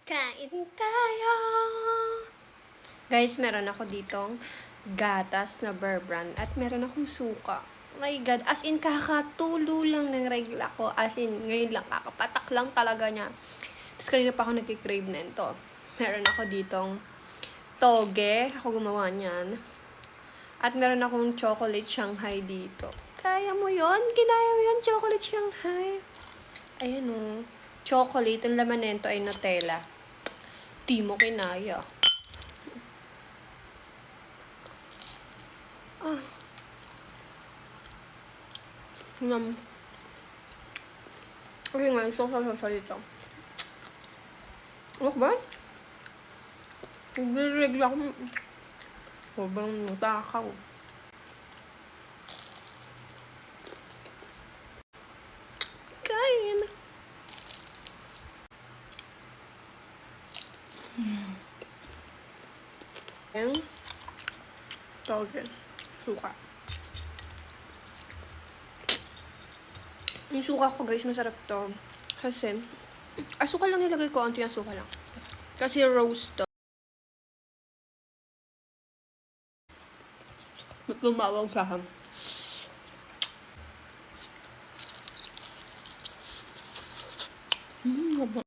Kain tayo! Guys, meron ako ditong gatas na Bear Brand at meron akong suka. Oh my God, as in kakatulo lang ng regla ko. As in, ngayon lang, kakapatak lang talaga niya. Tapos kanina pa ako nagkikrave na ito. Meron ako ditong toge. Ako gumawa niyan. At meron akong chocolate Shanghai dito. Kaya mo yon? Kinaya mo yon? Chocolate Shanghai. Ayan o. Chocolate. Ang laman nito ay Nutella. Di mo kinaya. Ah. Yum. Okay nga, isa dito. Ano ba? Nagre-regla ako. Sobrang natakaw. Kain. Ayan. Toge. Suka. Yung suka ko guys, masarap to. Kasi, asukal lang nilagay ko. Anti asukal lang. Kasi roast to. Ba't lumawag sa ham? Haba.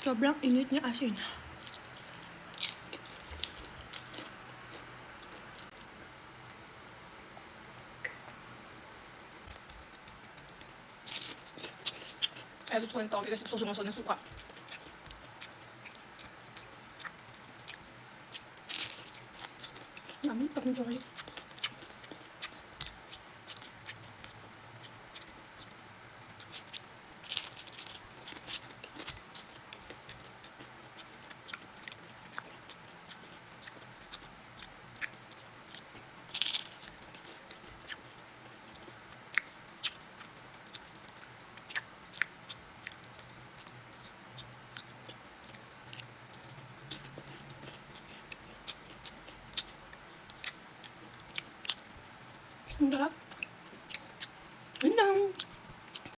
Sobrang init niya asin. Ay, gusto ko yung toge kasi susunod ng suka. Mami, pag ng chocolate. Ang sarap.